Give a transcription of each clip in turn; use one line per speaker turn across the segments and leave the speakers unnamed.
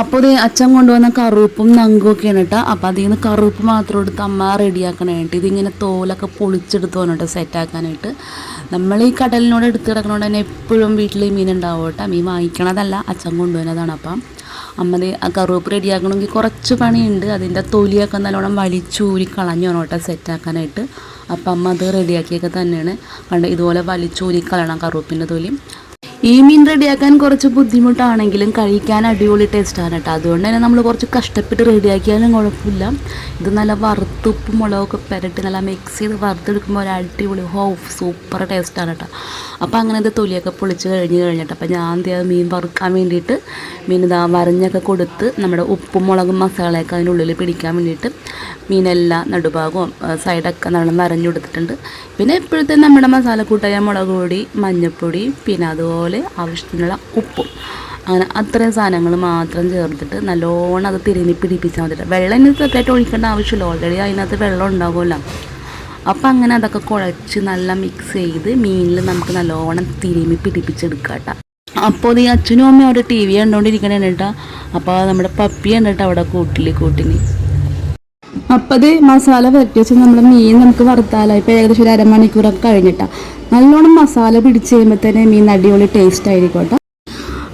അപ്പോൾ അച്ഛൻ കൊണ്ടുവന്ന കറുപ്പും നങ്കുമൊക്കെയാണ് കേട്ടോ. അപ്പോൾ അതിൽ നിന്ന് കറുപ്പ് മാത്രം എടുത്ത് അമ്മ റെഡിയാക്കണായിട്ട് ഇതിങ്ങനെ തോലൊക്കെ പൊളിച്ചെടുത്ത് വന്നിട്ട് സെറ്റാക്കാനായിട്ട്. നമ്മൾ ഈ കടലിനോട് എടുത്ത് കിടക്കണോണ്ട് തന്നെ എപ്പോഴും വീട്ടിൽ മീൻ ഉണ്ടാവും കേട്ടോ. മീൻ വാങ്ങിക്കണതല്ല, അച്ഛൻ കൊണ്ടുവന്നതാണ്. അപ്പം അമ്മത് ആ കറുപ്പ് റെഡിയാക്കണമെങ്കിൽ കുറച്ച് പണിയുണ്ട്. അതിൻ്റെ തൊലിയൊക്കെ നല്ലോണം വലിച്ചൂരി കളഞ്ഞു വേണം കേട്ടോ സെറ്റാക്കാനായിട്ട്. അപ്പം അമ്മ അത് റെഡിയാക്കിയൊക്കെ തന്നെയാണ്. കണ്ട് ഇതുപോലെ വലിച്ചൂരി കളയണം കറുപ്പിൻ്റെ തൊലി. ഈ മീൻ റെഡിയാക്കാൻ കുറച്ച് ബുദ്ധിമുട്ടാണെങ്കിലും കഴിക്കാൻ അടിപൊളി ടേസ്റ്റാണ് കേട്ടോ. അതുകൊണ്ട് തന്നെ നമ്മൾ കുറച്ച് കഷ്ടപ്പെട്ട് റെഡിയാക്കിയാലും കുഴപ്പമില്ല. ഇത് നല്ല വറുത്തുപ്പും മുളകൊക്കെ പുരട്ടി നല്ല മിക്സ് ചെയ്ത് വറുത്തെടുക്കുമ്പോൾ ഒരു അടിപൊളി സൂപ്പർ ടേസ്റ്റാണ് കേട്ടോ. അപ്പോൾ അങ്ങനെ ഇത് തൊലിയൊക്കെ പൊളിച്ച് കഴിഞ്ഞിട്ട് അപ്പോൾ ഞാൻ മീൻ വറുക്കാൻ വേണ്ടിയിട്ട് മീൻ ഇതാ വരഞ്ഞൊക്കെ കൊടുത്ത് നമ്മുടെ ഉപ്പും മുളകും മസാലയൊക്കെ അതിൻ്റെ ഉള്ളിൽ പിടിക്കാൻ വേണ്ടിയിട്ട് മീനെല്ലാം നടുഭാഗവും സൈഡൊക്കെ നമ്മൾ വരഞ്ഞു കൊടുത്തിട്ടുണ്ട്. പിന്നെ ഇപ്പോഴത്തെ നമ്മുടെ മസാലക്കൂട്ടായ മുളക് പൊടി, മഞ്ഞൾപ്പൊടി, പിന്നെ അതുപോലെ ആവശ്യത്തിനുള്ള ഉപ്പും, അങ്ങനെ അത്രയും സാധനങ്ങൾ മാത്രം ചേർത്തിട്ട് നല്ലോണം അത് തിരുമ്മി പിടിപ്പിച്ചാൽ മതി. വെള്ളം ഇനി സെപ്പറേറ്റ് ഒഴിക്കേണ്ട ആവശ്യമില്ല, ഓൾറെഡി അതിനകത്ത് വെള്ളം ഉണ്ടാകുമല്ലോ. അപ്പം അങ്ങനെ അതൊക്കെ കുഴച്ച് നല്ല മിക്സ് ചെയ്ത് മീനിൽ നമുക്ക് നല്ലോണം തിരുമ്മി പിടിപ്പിച്ചെടുക്കാം കേട്ടോ. അപ്പോൾ ഈ അച്ഛനും അമ്മയും അവിടെ TV കണ്ടുകൊണ്ടിരിക്കണേ കേട്ടോ. അപ്പോൾ നമ്മുടെ പപ്പിയാണ് കേട്ടോ അവിടെ കൂട്ടിന്. അപ്പം അത് മസാല പുരട്ടി വെച്ച് നമ്മുടെ മീൻ നമുക്ക് വറുത്താലോ. ഇപ്പോൾ ഏകദേശം ഒരു അരമണിക്കൂറൊക്കെ കഴിഞ്ഞിട്ടാണ് നല്ലോണം മസാല പിടിച്ച് കഴിയുമ്പോൾ തന്നെ മീൻ അടിപൊളി ടേസ്റ്റ് ആയിരിക്കും കേട്ടോ.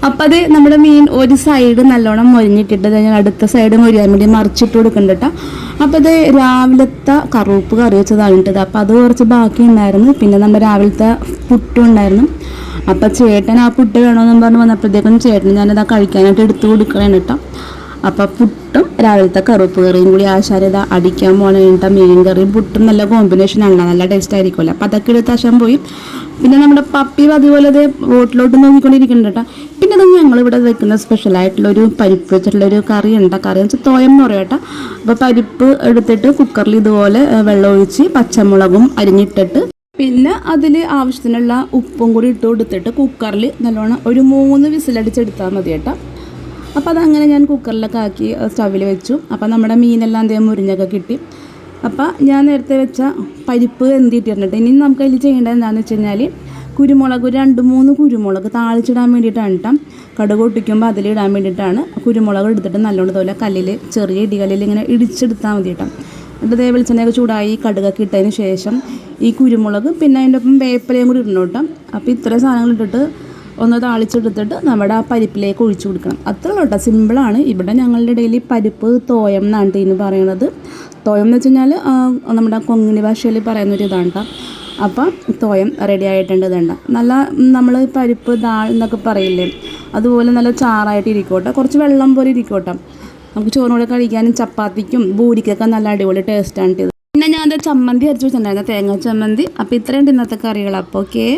അപ്പം അത് നമ്മുടെ മീൻ ഒരു സൈഡ് നല്ലോണം മൊരിഞ്ഞിട്ടിട്ട് ഞാൻ അടുത്ത സൈഡ് മൊരിയാൻ വേണ്ടി മറിച്ചിട്ട് കൊടുക്കുന്നുണ്ട് കേട്ടോ. അപ്പം അത് രാവിലത്തെ കറുപ്പ് കറി വെച്ചതാണ് കേട്ടത്. അപ്പം അത് കുറച്ച് ബാക്കി ഉണ്ടായിരുന്നു. പിന്നെ നമ്മുടെ രാവിലത്തെ പുട്ടും ഉണ്ടായിരുന്നു. അപ്പം ചേട്ടൻ ആ പുട്ട് വേണമെന്നും പറഞ്ഞ് വന്നപ്പോഴത്തേക്കും ചേട്ടൻ ഞാനത് കഴിക്കാനായിട്ട് എടുത്തു കൊടുക്കുകയാണ് കേട്ടോ. അപ്പം പുട്ടും രാവിലത്തെ കറുപ്പ് കറിയും കൂടി ആശാരത അടിക്കാൻ പോകണേട്ട. മീൻ കറിയും പുട്ടും നല്ല കോമ്പിനേഷനാണ്, നല്ല ടേസ്റ്റ് ആയിരിക്കുമല്ലോ. അപ്പം അതൊക്കെ എടുത്ത് ആശാൻ പോയി. പിന്നെ നമ്മുടെ പപ്പി അതുപോലെ അത് റോട്ടിലോട്ട് നോക്കിക്കൊണ്ടിരിക്കുന്നുണ്ട് കേട്ടോ. പിന്നെ അത് ഞങ്ങളിവിടെ വെക്കുന്ന സ്പെഷ്യലായിട്ടുള്ളൊരു പരിപ്പ് വെച്ചിട്ടുള്ളൊരു കറി ഉണ്ട്. കറി വെച്ചാൽ തോയം എന്ന് പറയും കേട്ടോ. അപ്പോൾ പരിപ്പ് എടുത്തിട്ട് കുക്കറിൽ ഇതുപോലെ വെള്ളം ഒഴിച്ച് പച്ചമുളകും അരിഞ്ഞിട്ടിട്ട് പിന്നെ അതിൽ ആവശ്യത്തിനുള്ള ഉപ്പും കൂടി ഇട്ട് കൊടുത്തിട്ട് കുക്കറിൽ നല്ലോണം ഒരു 3 വിസിലടിച്ചെടുത്താൽ മതി കേട്ടോ. അപ്പോൾ അതങ്ങനെ ഞാൻ കുക്കറിലൊക്കെ ആക്കി സ്റ്റവിൽ വെച്ചു. അപ്പോൾ നമ്മുടെ മീനെല്ലാം എന്തെങ്കിലും മുരിഞ്ഞൊക്കെ കിട്ടി. അപ്പോൾ ഞാൻ നേരത്തെ വെച്ച പരിപ്പ് എന്തിട്ടിരുന്നിട്ട് ഇനി നമുക്ക് അതിൽ ചെയ്യേണ്ടത് എന്താണെന്ന് വെച്ച് കഴിഞ്ഞാൽ കുരുമുളക് 2-3 കുരുമുളക് താളിച്ചിടാൻ വേണ്ടിയിട്ടാണ് കേട്ടോ. കടുക് പൊട്ടിക്കുമ്പോൾ അതിലിടാൻ വേണ്ടിയിട്ടാണ്. കുരുമുളക് എടുത്തിട്ട് നല്ലോണം തോലെ കല്ലിൽ ചെറിയ ഇടികല്ലിൽ ഇങ്ങനെ ഇടിച്ചെടുത്താൽ മതി കേട്ടോ. എന്നിട്ട് വെളിച്ചെണ്ണയൊക്കെ ചൂടായി കടുകൊക്കെ ഇട്ടതിന് ശേഷം ഈ കുരുമുളക് പിന്നെ അതിൻ്റെ ഒപ്പം വേപ്പിലയും കൂടി ഇടണം കേട്ടോ. അപ്പോൾ ഇത്രയും സാധനങ്ങൾ ഇട്ടിട്ട് ഒന്ന് താളിച്ചെടുത്തിട്ട് നമ്മുടെ ആ പരിപ്പിലേക്ക് ഒഴിച്ചു കൊടുക്കണം. അത്ര കേട്ടോ, സിമ്പിളാണ്. ഇവിടെ ഞങ്ങളുടെ ഇടയിൽ പരിപ്പ് തോയം എന്നാണ് ഇതിന് പറയണത്. തോയം എന്ന് വെച്ച് കഴിഞ്ഞാൽ നമ്മുടെ കൊങ്ങിണി ഭാഷയിൽ പറയുന്നൊരു ഇതാണ് കേട്ടോ. അപ്പം തോയം റെഡി ആയിട്ടുണ്ട്. ഇതുണ്ട് നല്ല നമ്മൾ പരിപ്പ് ദാൾ എന്നൊക്കെ പറയില്ലേ, അതുപോലെ നല്ല ചാറായിട്ട് ഇരിക്കട്ടെ, കുറച്ച് വെള്ളം പോലെ ഇരിക്കട്ടെ. നമുക്ക് ചോറിനോട് കഴിക്കാനും ചപ്പാത്തിക്കും പൂരിക്കൊക്കെ നല്ല അടിപൊളി ടേസ്റ്റാണ് ഇത്. പിന്നെ ഞാൻ ചമ്മന്തി അരച്ച് വെച്ചിട്ടുണ്ടായിരുന്നു, തേങ്ങ ചമ്മന്തി. അപ്പോൾ ഇത്രയും ഇന്നത്തെ കറികൾ. അപ്പോൾ ഓക്കെ.